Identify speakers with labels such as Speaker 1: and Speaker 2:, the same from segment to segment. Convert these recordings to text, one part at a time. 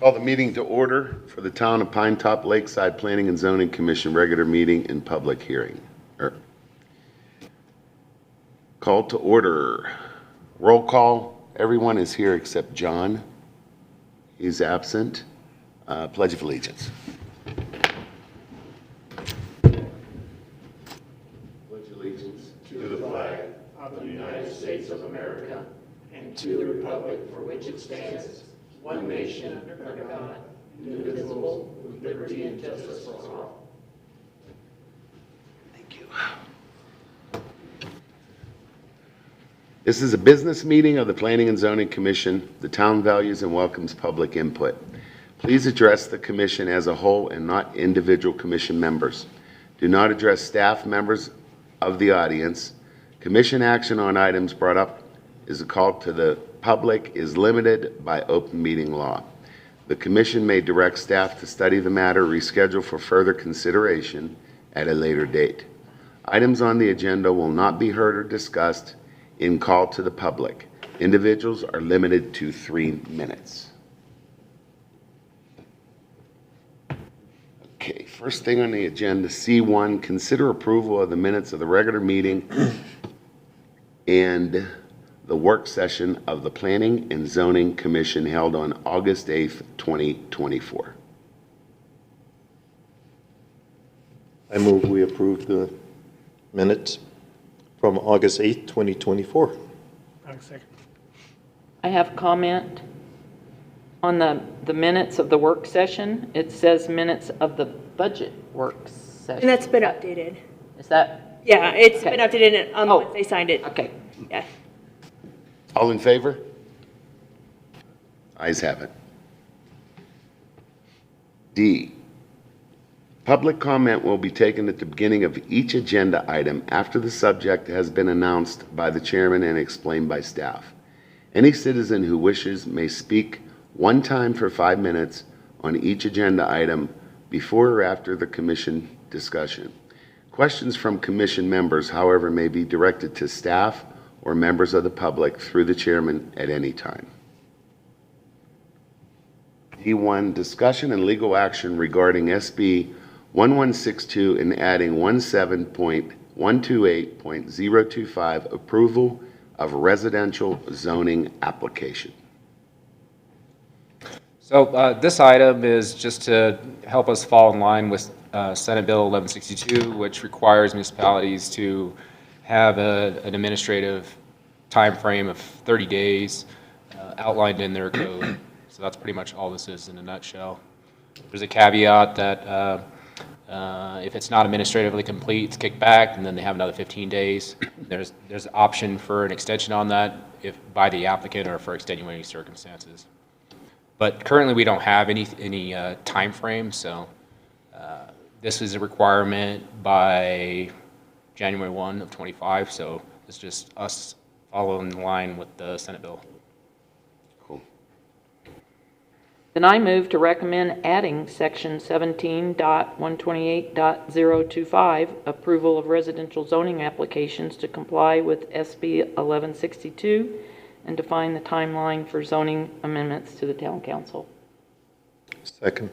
Speaker 1: Call the meeting to order for the Town of Pinetop-Lakeside Planning and Zoning Commission regular meeting and public hearing. Call to order. Roll call. Everyone is here except John. He's absent. Pledge of Allegiance. Pledge allegiance
Speaker 2: to the flag of the United States of America and to the republic for which it stands, one nation under God, indivisible, with liberty and justice for all.
Speaker 1: Thank you. This is a business meeting of the Planning and Zoning Commission. The town values and welcomes public input. Please address the commission as a whole and not individual commission members. Do not address staff members of the audience. Commission action on items brought up is a call to the public is limited by open meeting law. The commission may direct staff to study the matter, reschedule for further consideration at a later date. Items on the agenda will not be heard or discussed in call to the public. Individuals are limited to 3 minutes. Okay, first thing on the agenda, C1, consider approval of the minutes of the regular meeting and the work session of the Planning and Zoning Commission held on August 8th, 2024.
Speaker 3: I move we approve the minutes from August 8th, 2024.
Speaker 4: I have a comment on the minutes of the work session. It says minutes of the budget work session.
Speaker 5: And that's been updated.
Speaker 4: Is that?
Speaker 5: Yeah, it's
Speaker 4: Okay.
Speaker 5: been updated on
Speaker 4: Oh.
Speaker 5: once they signed it.
Speaker 4: Okay.
Speaker 5: Yeah.
Speaker 1: All in favor? Ayes have it. D, public comment will be taken at the beginning of each agenda item after the subject has been announced by the chairman and explained by staff. Any citizen who wishes may speak one time for 5 minutes on each agenda item before or after the commission discussion. Questions from commission members, however, may be directed to staff or members of the public through the chairman at any time. D1, discussion and legal action regarding SB 1162 and adding 17.128.025 approval of residential zoning application.
Speaker 6: So this item is just to help us fall in line with Senate Bill 1162, which requires municipalities to have an administrative time frame of 30 days outlined in their code. So that's pretty much all this is in a nutshell. There's a caveat that if it's not administratively complete, it's kicked back, and then they have another 15 days. There's an option for an extension on that if by the applicant or for extenuating circumstances. But currently we don't have any time frame, so this is a requirement by January 1 of 25, so it's just us following the line with the Senate bill.
Speaker 1: Cool.
Speaker 4: Then I move to recommend adding section 17.128.025, approval of residential zoning applications to comply with SB 1162 and define the timeline for zoning amendments to the town council.
Speaker 3: Second.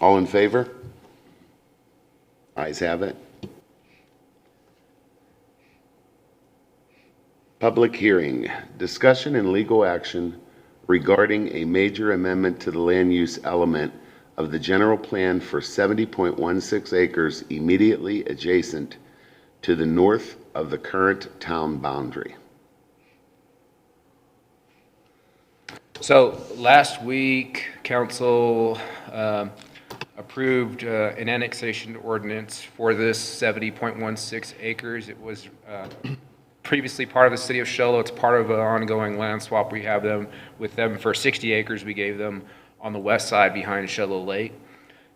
Speaker 1: All in favor? Ayes have it. Public hearing, discussion and legal action regarding a major amendment to the land use element of the general plan for 70.16 acres immediately adjacent to the north of the current town boundary.
Speaker 6: So last week, council approved an annexation ordinance for this 70.16 acres. It was previously part of the city of Shoalo. It's part of an ongoing land swap. We have them with them for 60 acres we gave them on the west side behind Shoalo Lake.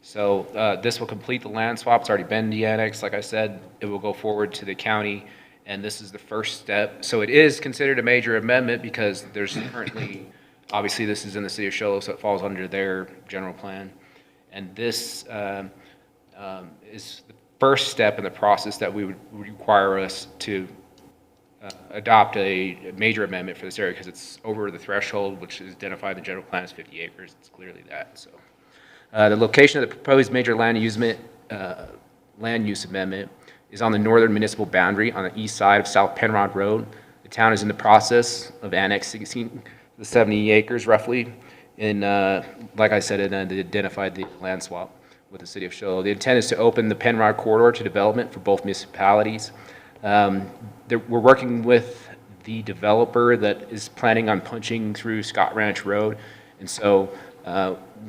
Speaker 6: So this will complete the land swap. It's already been de-annexed. Like I said, it will go forward to the county, and this is the first step. So it is considered a major amendment because there's currently, obviously this is in the city of Show Low, so it falls under their general plan. And this is the first step in the process that would require us to adopt a major amendment for this area because it's over the threshold, which is identified in the general plan as 50 acres. It's clearly that. So the location of the proposed major land use amendment is on the northern municipal boundary on the east side of South Penrod Road. The town is in the process of annexing the 70 acres roughly. And like I said, it identified the land swap with the city of Show Low. The intent is to open the Penrod corridor to development for both municipalities. We're working with the developer that is planning on punching through Scott Ranch Road. And so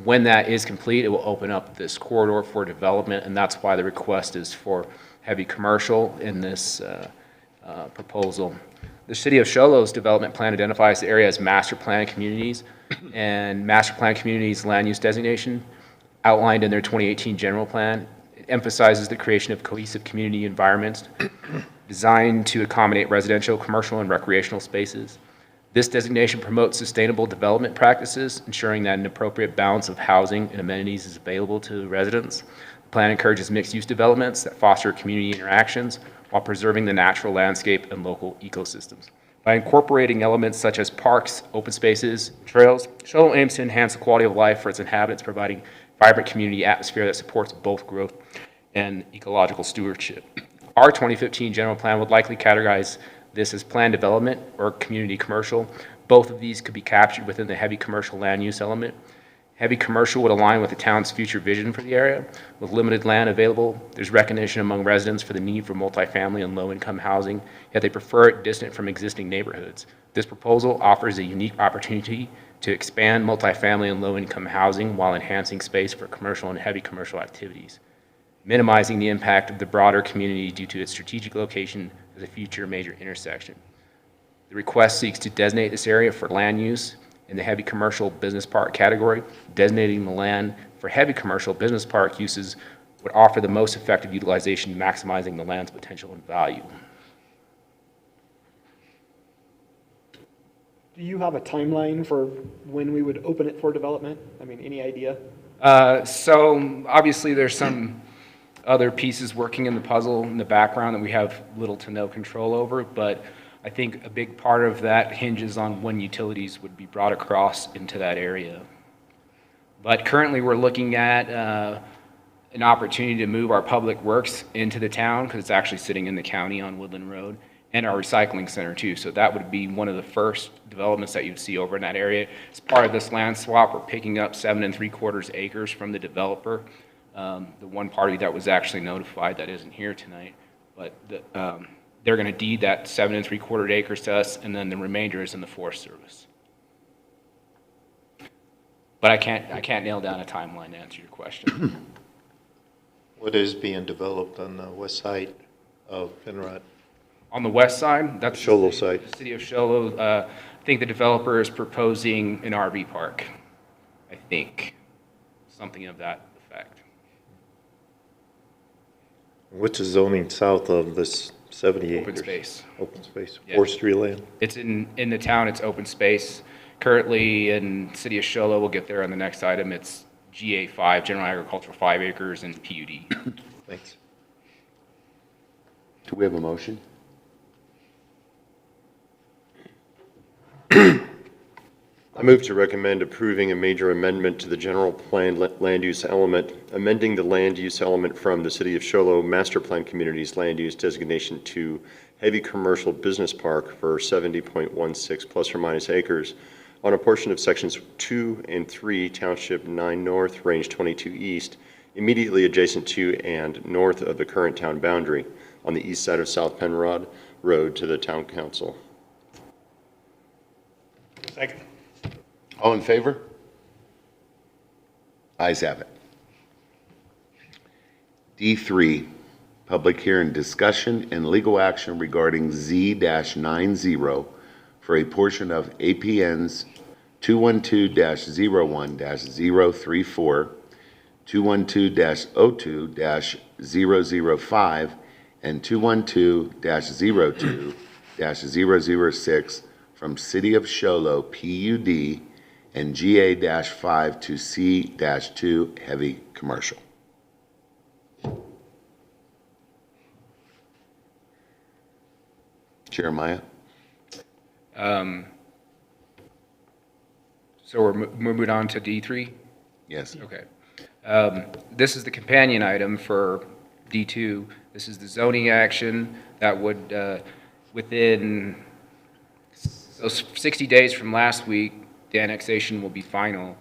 Speaker 6: when that is complete, it will open up this corridor for development, and that's why the request is for heavy commercial in this proposal. The city of Show Low's development plan identifies the area as master plan communities, and master plan communities land use designation outlined in their 2018 general plan. It emphasizes the creation of cohesive community environments designed to accommodate residential, commercial, and recreational spaces. This designation promotes sustainable development practices, ensuring that an appropriate balance of housing and amenities is available to residents. The plan encourages mixed-use developments that foster community interactions while preserving the natural landscape and local ecosystems. By incorporating elements such as parks, open spaces, trails, Show Low aims to enhance the quality of life for its inhabitants, providing vibrant community atmosphere that supports both growth and ecological stewardship. Our 2015 general plan would likely categorize this as planned development or community commercial. Both of these could be captured within the heavy commercial land use element. Heavy commercial would align with the town's future vision for the area. With limited land available, there's recognition among residents for the need for multifamily and low-income housing, yet they prefer it distant from existing neighborhoods. This proposal offers a unique opportunity to expand multifamily and low-income housing while enhancing space for commercial and heavy commercial activities, minimizing the impact of the broader community due to its strategic location as a future major intersection. The request seeks to designate this area for land use in the heavy commercial business park category. Designating the land for heavy commercial business park uses would offer the most effective utilization, maximizing the land's potential and value.
Speaker 2: Do you have a timeline for when we would open it for development? I mean, any idea?
Speaker 6: So obviously there's some other pieces working in the puzzle in the background that we have little to no control over, but I think a big part of that hinges on when utilities would be brought across into that area. But currently we're looking at an opportunity to move our public works into the town because it's actually sitting in the county on Woodland Road, and our recycling center too. So that would be one of the first developments that you'd see over in that area. As part of this land swap, we're picking up 7 3/4 acres from the developer. The one party that was actually notified that isn't here tonight, but they're going to deed that 7 3/4 acres to us, and then the remainder is in the Forest Service. But I can't nail down a timeline to answer your question.
Speaker 3: What is being developed on the west side of Penrod?
Speaker 6: On the west side, that's
Speaker 3: Show Low side.
Speaker 6: the city of Show Low. I think the developer is proposing an RV park. I think something of that effect.
Speaker 3: What's the zoning south of this 70 acres?
Speaker 6: Open space.
Speaker 3: Open space,
Speaker 6: Yeah.
Speaker 3: forestry land?
Speaker 6: It's in the town, it's open space. Currently in city of Show Low, we'll get there on the next item, it's GA5, General Agricultural 5 acres, and PUD.
Speaker 3: Thanks.
Speaker 1: Do we have a motion?
Speaker 5: I move to recommend approving a major amendment to the general plan land use element, amending the land use element from the City of Show Low Master Plan Communities land use designation to heavy commercial business park for 70.16 plus or minus acres on a portion of sections 2 and 3, Township 9 North, Range 22 East, immediately adjacent to and north of the current town boundary on the east side of South Penrod Road to the Town Council.
Speaker 2: Second.
Speaker 1: All in favor? Ayes have it. D3, public hearing, discussion and legal action regarding Z-90 for a portion of APNs 212-01-034, 212-02-005, and 212-02-006 from City of Show Low PUD and GA-5 to C-2 heavy commercial. Jeremiah?
Speaker 6: So we're moving on to D3?
Speaker 1: Yes.
Speaker 6: Okay. This is the companion item for D2. This is the zoning action that would, within those 60 days from last week, the annexation will be final.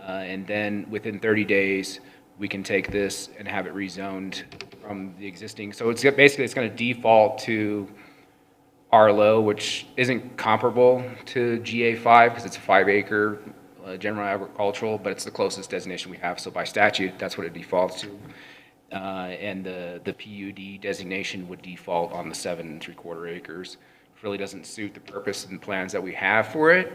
Speaker 6: And then within 30 days, we can take this and have it rezoned from the existing. So it's basically, it's going to default to Arlo, which isn't comparable to GA5 because it's a 5-acre general agricultural, but it's the closest designation we have. So by statute, that's what it defaults to. And the PUD designation would default on the 7 3/4 acres. It really doesn't suit the purpose and plans that we have for it.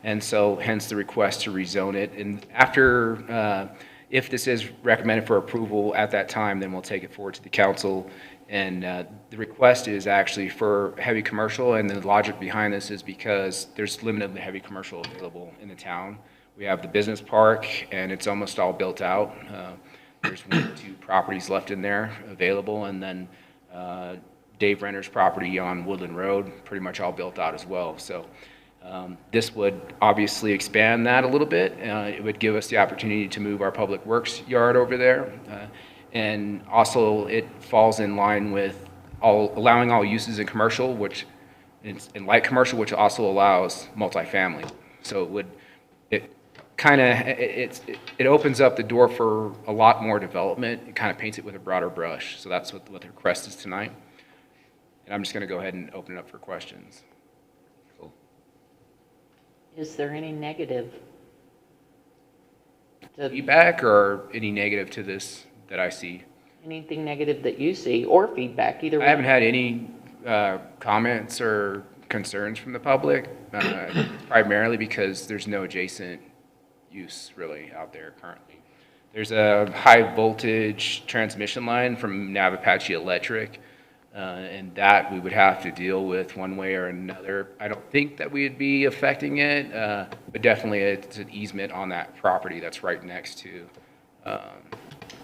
Speaker 6: And so hence the request to rezone it. And after, if this is recommended for approval at that time, then we'll take it forward to the council. And the request is actually for heavy commercial, and the logic behind this is because there's limited heavy commercial available in the town. We have the business park, and it's almost all built out. There's 1 or 2 properties left in there available, and then Dave Renner's property on Woodland Road, pretty much all built out as well. So this would obviously expand that a little bit. It would give us the opportunity to move our public works yard over there. And also it falls in line with allowing all uses in commercial, which in light commercial, which also allows multifamily. So it opens up the door for a lot more development. It kind of paints it with a broader brush. So that's what the request is tonight. And I'm just going to go ahead and open it up for questions.
Speaker 4: Is there any negative to
Speaker 6: Feedback or any negative to this that I see?
Speaker 4: anything negative that you see, or feedback, either way?
Speaker 6: I haven't had any comments or concerns from the public, primarily because there's no adjacent use really out there currently. There's a high voltage transmission line from Navapache Electric, and that we would have to deal with one way or another. I don't think that we'd be affecting it, but definitely it's an easement on that property that's right next to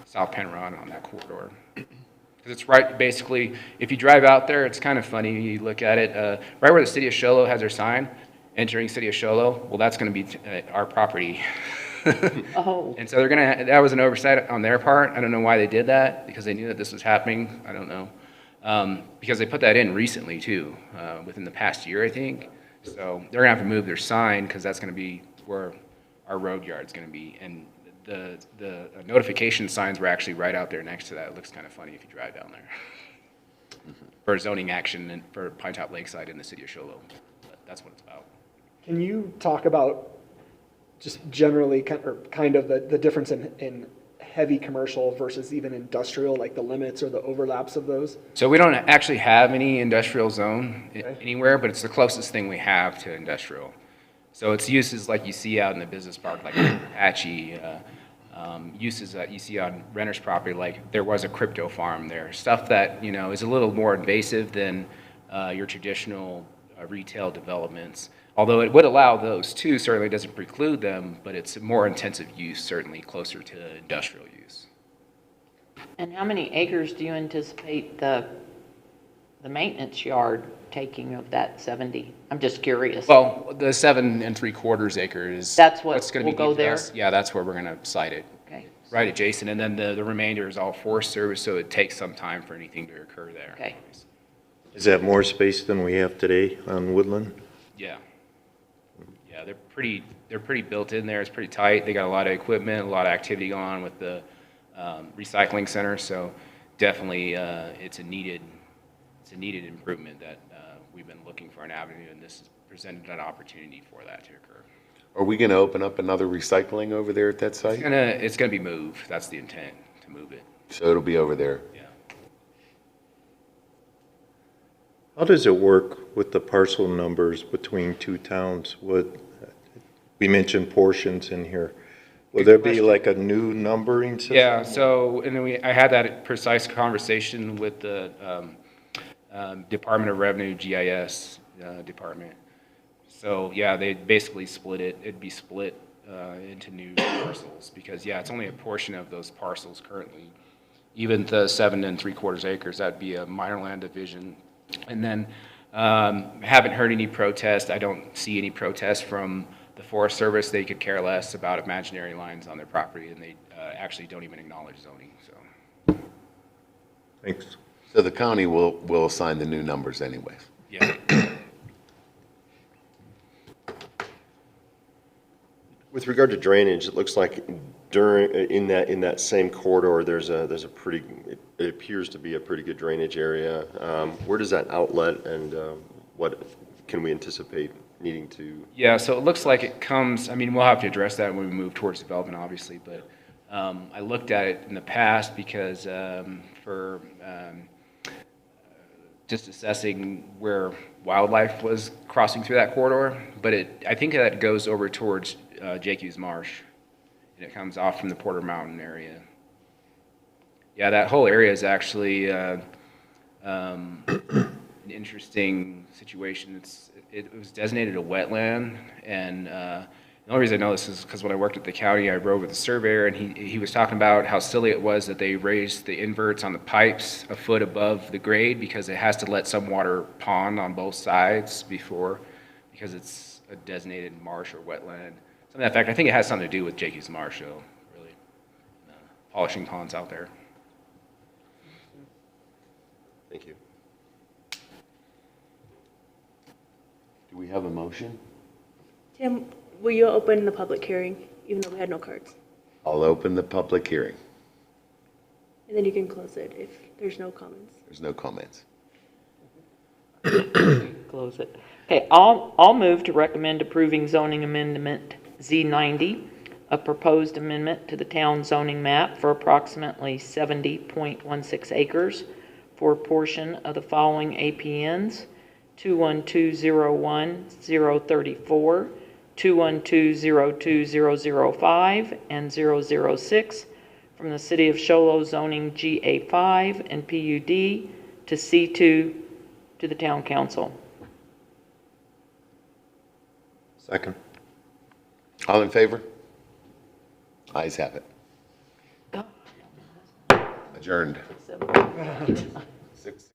Speaker 6: South Penn Run on that corridor. Because it's right, basically, if you drive out there, it's kind of funny, you look at it, right where the city of Show Low has their sign, entering city of Show Low, well, that's going to be our property.
Speaker 4: Oh,
Speaker 6: And so that was an oversight on their part. I don't know why they did that, because they knew that this was happening. I don't know. Because they put that in recently too, within the past year, I think. So they're gonna have to move their sign, because that's gonna be where our road yard's gonna be. And the notification signs were actually right out there next to that. It looks kind of funny if you drive down there. For zoning action and for Pinetop-Lakeside in the city of Show Low. But that's what it's about.
Speaker 2: Can you talk about just generally kind of the difference in heavy commercial versus even industrial, like the limits or the overlaps of those?
Speaker 6: So we don't actually have any industrial zone anywhere, but it's the closest thing we have to industrial. So it's uses like you see out in the business park, like Apache, uses that you see on Renner's property, like there was a crypto farm there. Stuff that, is a little more invasive than your traditional retail developments. Although it would allow those too, certainly doesn't preclude them, but it's a more intensive use, certainly closer to industrial use.
Speaker 4: and how many acres do you anticipate the maintenance yard taking of that 70? I'm just curious.
Speaker 6: Well, the 7 3/4 acres.
Speaker 4: That's what
Speaker 6: what's gonna
Speaker 4: will
Speaker 6: be
Speaker 4: go
Speaker 6: needed to
Speaker 4: there?
Speaker 6: us. Yeah, that's where we're gonna site it.
Speaker 4: Okay,
Speaker 6: Right adjacent, and then the remainder is all Forest Service, so it takes some time for anything to occur there.
Speaker 4: okay.
Speaker 3: Is that more space than we have today on Woodland?
Speaker 6: Yeah. Yeah, they're pretty built in there. It's pretty tight. They got a lot of equipment, a lot of activity going on with the recycling center. So definitely, it's a needed improvement that we've been looking for an avenue, and this has presented an opportunity for that to occur.
Speaker 1: Are we going to open up another recycling over there at that site?
Speaker 6: It's gonna be moved. That's the intent, to move it.
Speaker 1: So it'll be over there.
Speaker 6: Yeah.
Speaker 3: How does it work with the parcel numbers between two towns? We mentioned portions in here. Will there be like a new numbering system?
Speaker 6: Yeah, so, and then I had that precise conversation with the Department of Revenue, GIS department. So, yeah, they basically split it. It'd be split into new parcels because, yeah, it's only a portion of those parcels currently. Even the 7 3/4 acres, that'd be a minor land division. And then, haven't heard any protest. I don't see any protest from the Forest Service. They could care less about imaginary lines on their property, and they actually don't even acknowledge zoning, so,
Speaker 3: Thanks.
Speaker 1: So the county will assign the new numbers anyways.
Speaker 6: yeah.
Speaker 5: With regard to drainage, it looks like in that same corridor, there's a pretty, it appears to be a pretty good drainage area. Where does that outlet and what can we anticipate needing to?
Speaker 6: Yeah, so it looks like it comes, I mean, we'll have to address that when we move towards development, obviously, but I looked at it in the past because for just assessing where wildlife was crossing through that corridor, but I think that goes over towards Jakey's Marsh, and it comes off from the Porter Mountain area. Yeah, that whole area is actually an interesting situation. It was designated a wetland, and the only reason I know this is because when I worked at the county, I rode with a surveyor, and he was talking about how silly it was that they raised the inverts on the pipes a foot above the grade because it has to let some water pond on both sides because it's a designated marsh or wetland. So in fact, I think it has something to do with Jakey's Marsh, though, really. Polishing ponds out there.
Speaker 5: Thank you.
Speaker 1: Do we have a motion?
Speaker 7: Tim, will you open the public hearing, even though we had no cards?
Speaker 1: I'll open the public hearing.
Speaker 7: And then you can close it if there's no comments.
Speaker 1: There's no comments.
Speaker 4: Close it. Okay, I'll move to recommend approving zoning amendment Z90, a proposed amendment to the town zoning map for approximately 70.16 acres for a portion of the following APNs: 21201-034, 21202-005, and 006 from the City of Show Low zoning GA5 and PUD to C2 to the Town Council.
Speaker 3: Second.
Speaker 1: All in favor? Ayes have it. Adjourned. 6.